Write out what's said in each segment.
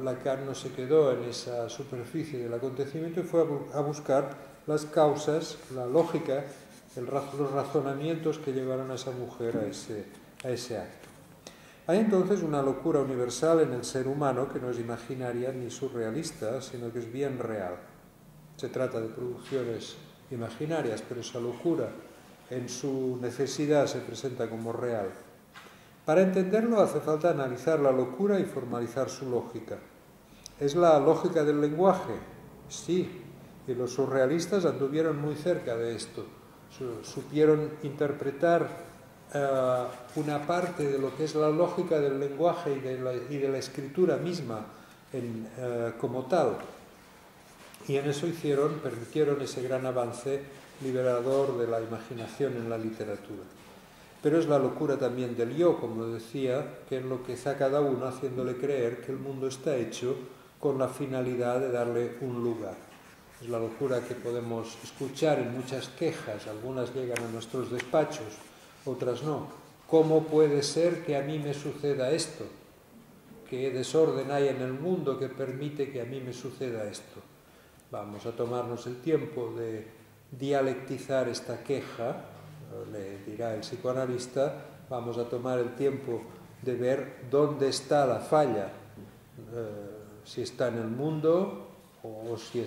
Lacan no se quedó en esa superficie del acontecimiento y fue a buscar las causas, la lógica, los razonamientos que llevaron a esa mujer a ese acto. Hay entonces una locura universal en el ser humano que no es imaginaria ni surrealista, sino que es bien real. Se trata de producciones imaginarias, pero esa locura en su necesidad se presenta como real. Para entenderlo hace falta analizar la locura y formalizar su lógica. ¿Es la lógica del lenguaje? Sí, y los surrealistas anduvieron muy cerca de esto. Supieron interpretar una parte de lo que es la lógica del lenguaje y de la escritura misma como tal. Y en eso permitieron ese gran avance liberador de la imaginación en la literatura. Pero es la locura también del yo, como decía, que enloquece a cada uno haciéndole creer que el mundo está hecho con la finalidad de darle un lugar. Es la locura que podemos escuchar en muchas quejas, algunas llegan a nuestros despachos, otras no. ¿Cómo puede ser que a mí me suceda esto? ¿Qué desorden hay en el mundo que permite que a mí me suceda esto? Vamos a tomarnos el tiempo de dialectizar esta queja, le dirá el psicoanalista, vamos a tomar el tiempo de ver dónde está la falla, si está en el mundo o si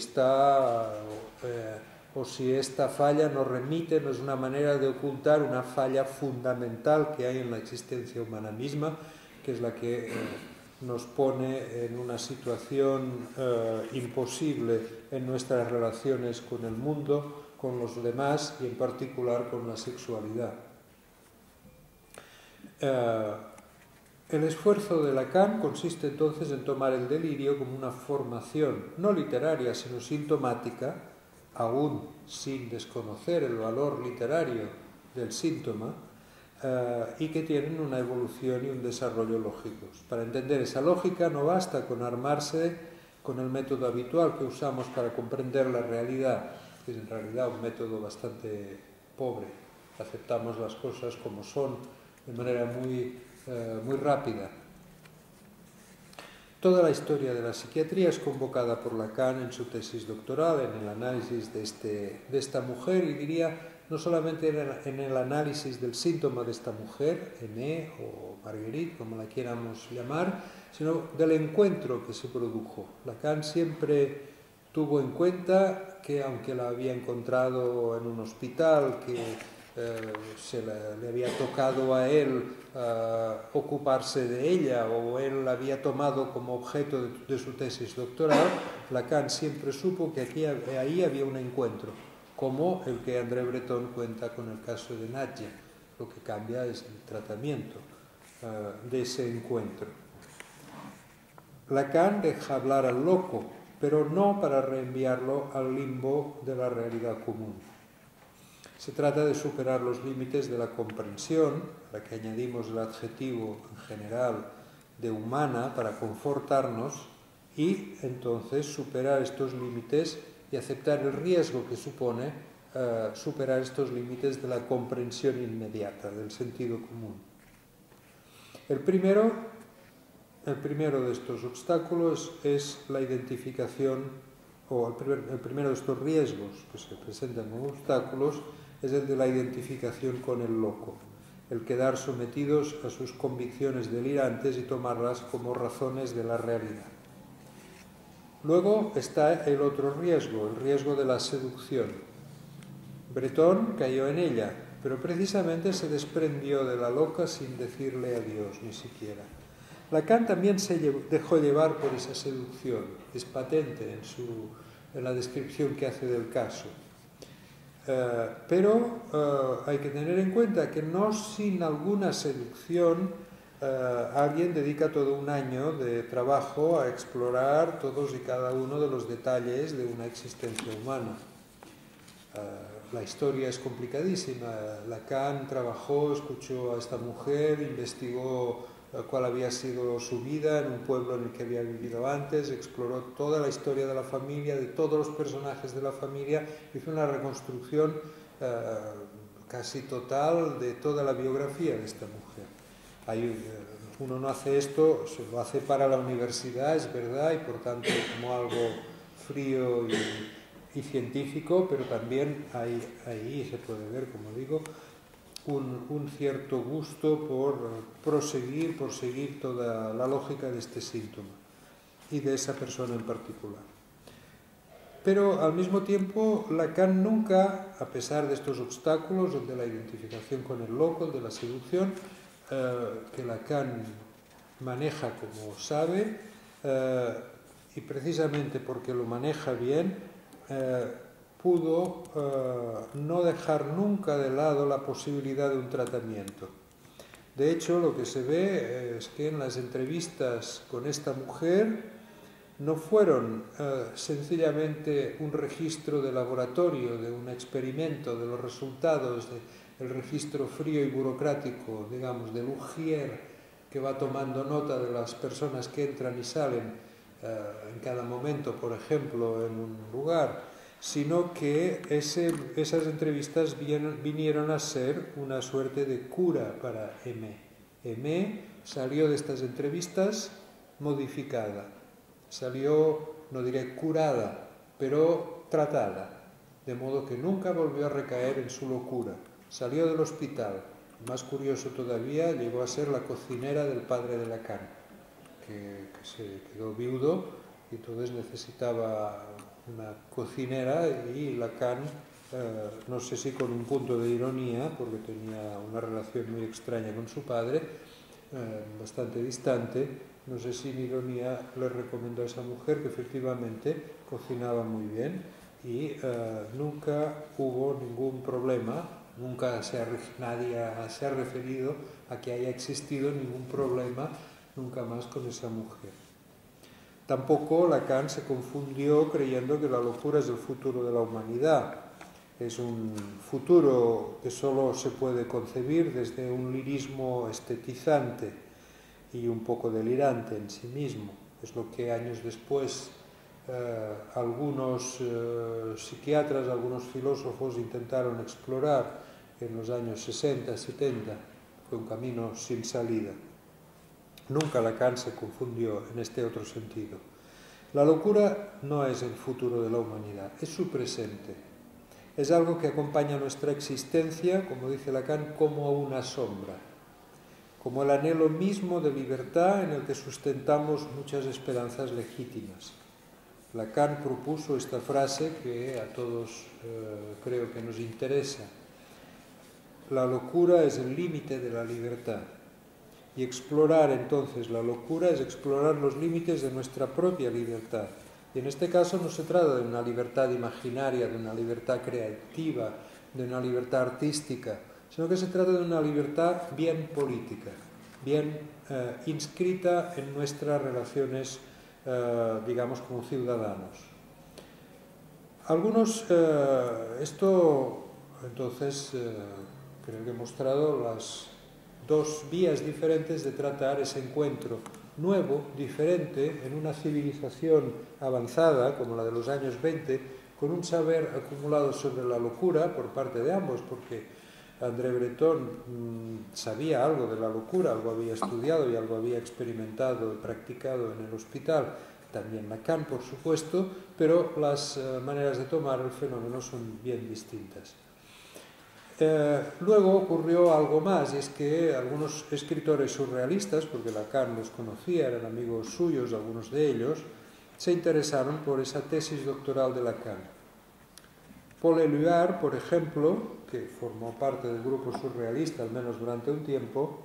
esta falla nos remite, no es una manera de ocultar una falla fundamental que hay en la existencia humana misma, que es la que nos pone en una situación imposible en nuestras relaciones con el mundo, con los demás y en particular con la sexualidad. El esfuerzo de Lacan consiste entonces en tomar el delirio como una formación no literaria sino sintomática, aún sin desconocer el valor literario del síntoma, y que tienen una evolución y un desarrollo lógicos. Para entender esa lógica no basta con armarse con el método habitual que usamos para comprender la realidad, que es en realidad un método bastante pobre. Aceptamos las cosas como son de manera muy rápida. Toda la historia de la psiquiatría es convocada por Lacan en su tesis doctoral, en el análisis de esta mujer, y diría no solamente en el análisis del síntoma de esta mujer, Aimée o Marguerite, como la quieramos llamar, sino del encuentro que se produjo. Lacan siempre tuvo en cuenta que, aunque la había encontrado en un hospital, que le había tocado a él ocuparse de ella, o él la había tomado como objeto de su tesis doctoral, Lacan siempre supo que ahí había un encuentro, como el que André Breton cuenta con el caso de Nadja. Lo que cambia es el tratamiento de ese encuentro. Lacan deja hablar al loco, pero no para reenviarlo al limbo de la realidad común. Se trata de superar los límites de la comprensión, a la que añadimos el adjetivo en general de humana para confortarnos, y entonces superar estos límites y aceptar el riesgo que supone superar estos límites de la comprensión inmediata, del sentido común. El primero de estos obstáculos es la identificación, o el primero de estos riesgos que se presentan como obstáculos es el de la identificación con el loco, el quedar sometidos a sus convicciones delirantes y tomarlas como razones de la realidad. Luego está el otro riesgo, el riesgo de la seducción. Breton cayó en ella, pero precisamente se desprendió de la loca sin decirle adiós ni siquiera. Lacan también se dejó llevar por esa seducción, es patente en la descripción que hace del caso. Pero hay que tener en cuenta que no sin alguna seducción alguien dedica todo un año de trabajo a explorar todos y cada uno de los detalles de una existencia humana. La historia es complicadísima. Lacan trabajó, escuchó a esta mujer, investigó cuál había sido su vida en un pueblo en el que había vivido antes, exploró toda la historia de la familia, de todos los personajes de la familia, hizo una reconstrucción casi total de toda la biografía de esta mujer. uno no hace esto, se lo hace para la universidad, es verdad, y por tanto como algo frío y científico, pero también hay ahí se puede ver, como digo, un cierto gusto por seguir toda la lógica de este síntoma y de esa persona en particular. Pero al mismo tiempo Lacan nunca, a pesar de estos obstáculos, el de la identificación con el loco, el de la seducción, que Lacan maneja como sabe, y precisamente porque lo maneja bien, pudo no dejar nunca de lado la posibilidad de un tratamiento. De hecho, lo que se ve es que en las entrevistas con esta mujer no fueron sencillamente un registro de laboratorio, de un experimento, de los resultados, del registro frío y burocrático, digamos, de Lugier, que va tomando nota de las personas que entran y salen en cada momento, por ejemplo, en un lugar, sino que esas entrevistas vinieron a ser una suerte de cura para Aimé. Aimé salió de estas entrevistas modificada, salió, no diré curada, pero tratada, de modo que nunca volvió a recaer en su locura. Salió del hospital, más curioso todavía, llegó a ser la cocinera del padre de Lacan, que se quedó viudo y entonces necesitaba una cocinera, y Lacan, no sé si con un punto de ironía, porque tenía una relación muy extraña con su padre, bastante distante, no sé si en ironía le recomendó a esa mujer, que efectivamente cocinaba muy bien, y nunca hubo ningún problema, nunca nadie se ha referido a que haya existido ningún problema nunca más con esa mujer. Tampoco Lacan se confundió creyendo que la locura es el futuro de la humanidad. Es un futuro que solo se puede concebir desde un lirismo estetizante y un poco delirante en sí mismo. Es lo que años después algunos psiquiatras, algunos filósofos intentaron explorar en los años 60, 70. Fue un camino sin salida. Nunca Lacan se confundió en este otro sentido. La locura no es el futuro de la humanidad, es su presente. Es algo que acompaña nuestra existencia, como dice Lacan, como una sombra, como el anhelo mismo de libertad en el que sustentamos muchas esperanzas legítimas. Lacan propuso esta frase que a todos creo que nos interesa. La locura es el límite de la libertad. Y explorar entonces la locura es explorar los límites de nuestra propia libertad. Y en este caso no se trata de una libertad imaginaria, de una libertad creativa, de una libertad artística, sino que se trata de una libertad bien política, bien inscrita en nuestras relaciones, digamos, como ciudadanos. Esto entonces creo que he mostrado las dos vías diferentes de tratar ese encuentro nuevo, diferente, en una civilización avanzada, como la de los años 20, con un saber acumulado sobre la locura por parte de ambos, porque André Breton sabía algo de la locura, algo había estudiado y algo había experimentado y practicado en el hospital, también Lacan, por supuesto, pero las maneras de tomar el fenómeno son bien distintas. Luego ocurrió algo más, y es que algunos escritores surrealistas, porque Lacan los conocía, eran amigos suyos, algunos de ellos, se interesaron por esa tesis doctoral de Lacan. Paul Éluard, por ejemplo, que formó parte del grupo surrealista, al menos durante un tiempo,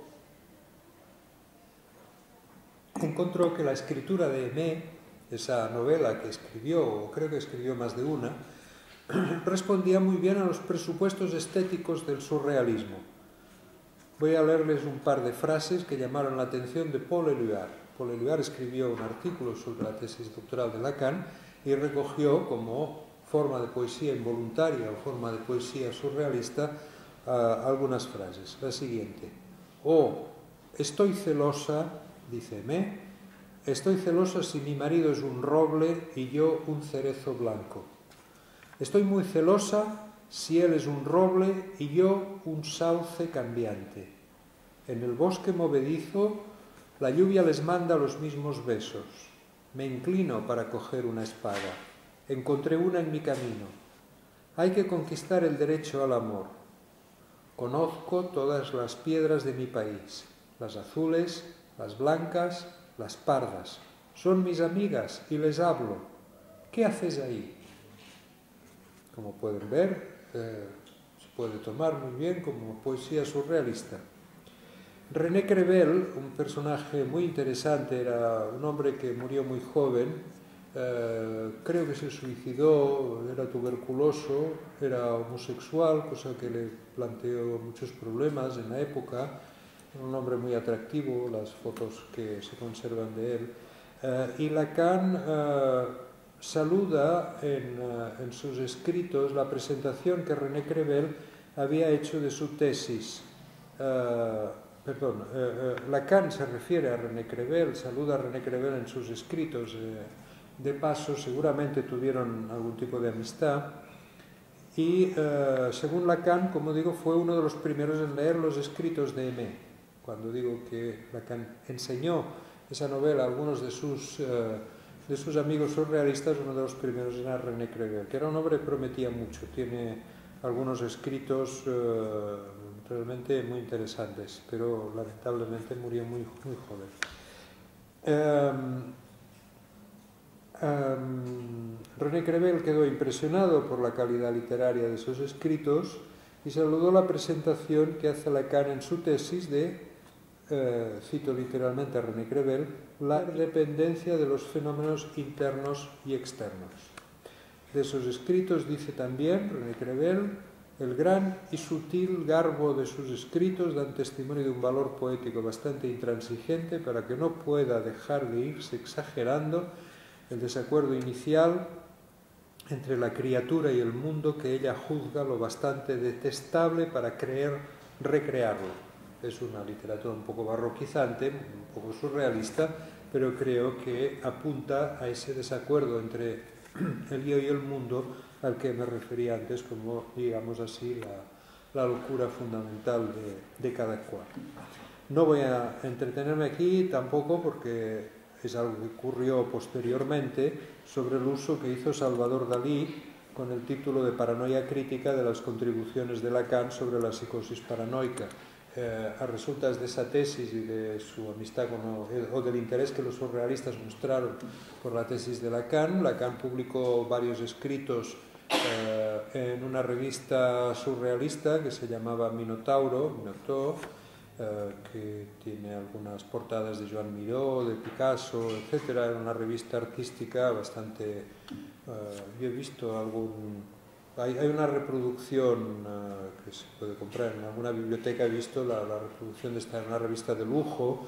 encontró que la escritura de Aimé, esa novela que escribió, o creo que escribió más de una, respondía muy bien a los presupuestos estéticos del surrealismo. Voy a leerles un par de frases que llamaron la atención de Paul Éluard. Paul Éluard escribió un artículo sobre la tesis doctoral de Lacan y recogió como forma de poesía involuntaria o forma de poesía surrealista algunas frases. La siguiente: estoy celosa, dice Aimé, estoy celosa si mi marido es un roble y yo un cerezo blanco. Estoy muy celosa si él es un roble y yo un sauce cambiante. En el bosque movedizo La lluvia les manda los mismos besos. Me inclino para coger una espada. Encontré una en mi camino. Hay que conquistar el derecho al amor. Conozco todas las piedras de mi país, las azules, las blancas, las pardas. Son mis amigas y les hablo. ¿Qué haces ahí? Como pueden ver, se puede tomar muy bien como poesía surrealista. René Crevel, un personaje muy interesante, era un hombre que murió muy joven, creo que se suicidó, era tuberculoso, era homosexual, cosa que le planteó muchos problemas en la época. Era un hombre muy atractivo, las fotos que se conservan de él. Y Lacan saluda en sus escritos la presentación que René Crevel había hecho de su tesis. Lacan se refiere a René Crevel, saluda a René Crevel en sus escritos. De paso, seguramente tuvieron algún tipo de amistad. Y según Lacan, como digo, fue uno de los primeros en leer los escritos de Aimé. Cuando digo que Lacan enseñó esa novela a algunos de sus amigos surrealistas, uno de los primeros era René Crevel, que era un hombre que prometía mucho. Tiene algunos escritos realmente muy interesantes, pero lamentablemente murió muy joven. René Crevel quedó impresionado por la calidad literaria de sus escritos y saludó la presentación que hace Lacan en su tesis de, cito literalmente a René Crevel, la dependencia de los fenómenos internos y externos. De sus escritos dice también René Crevel: el gran y sutil garbo de sus escritos dan testimonio de un valor poético bastante intransigente para que no pueda dejar de irse exagerando el desacuerdo inicial entre la criatura y el mundo que ella juzga lo bastante detestable para creer recrearlo. Es una literatura un poco barroquizante, un poco surrealista, pero creo que apunta a ese desacuerdo entre el yo y el mundo al que me refería antes, como, digamos así, la locura fundamental de cada cual. No voy a entretenerme aquí tampoco porque es algo que ocurrió posteriormente, sobre el uso que hizo Salvador Dalí con el título de Paranoia crítica de las contribuciones de Lacan sobre la psicosis paranoica. A resultas de esa tesis y de su amistad o del interés que los surrealistas mostraron por la tesis de Lacan, Lacan publicó varios escritos en una revista surrealista que se llamaba Minotauro, que tiene algunas portadas de Joan Miró, de Picasso, etc. Era una revista artística bastante... yo he visto hay una reproducción que se puede comprar en alguna biblioteca, he visto la reproducción de esta, una revista de lujo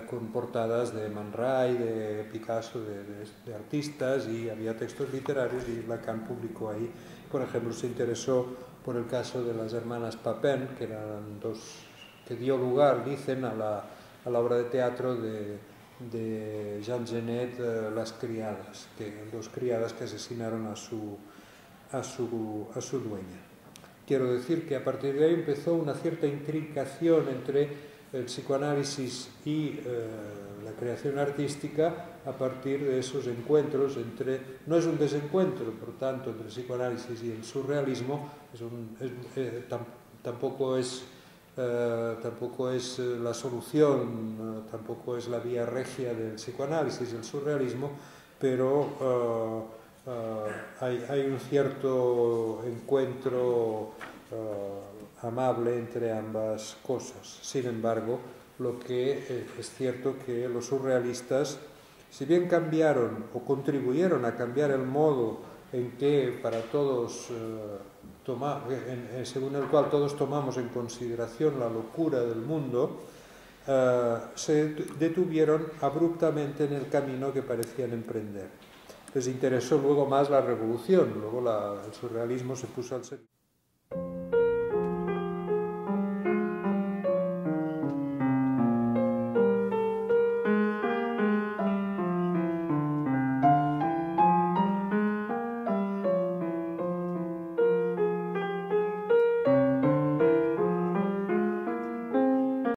con portadas de Man Ray, de Picasso, de artistas, y había textos literarios, y Lacan publicó ahí. Por ejemplo, se interesó por el caso de las hermanas Papin, que eran dos, que dio lugar, dicen, a la obra de teatro de Jean Genet, Las criadas, dos criadas que asesinaron a su dueña. Quiero decir que a partir de ahí empezó una cierta intrincación entre el psicoanálisis y la creación artística a partir de esos encuentros no es un desencuentro, por tanto, entre el psicoanálisis y el surrealismo, tampoco es la solución, tampoco es la vía regia del psicoanálisis, el surrealismo, pero hay un cierto encuentro amable entre ambas cosas. Sin embargo, lo que es cierto que los surrealistas, si bien cambiaron o contribuyeron a cambiar el modo en que para todos, según el cual todos tomamos en consideración la locura del mundo, se detuvieron abruptamente en el camino que parecían emprender. Les interesó luego más la revolución, luego el surrealismo se puso al servicio.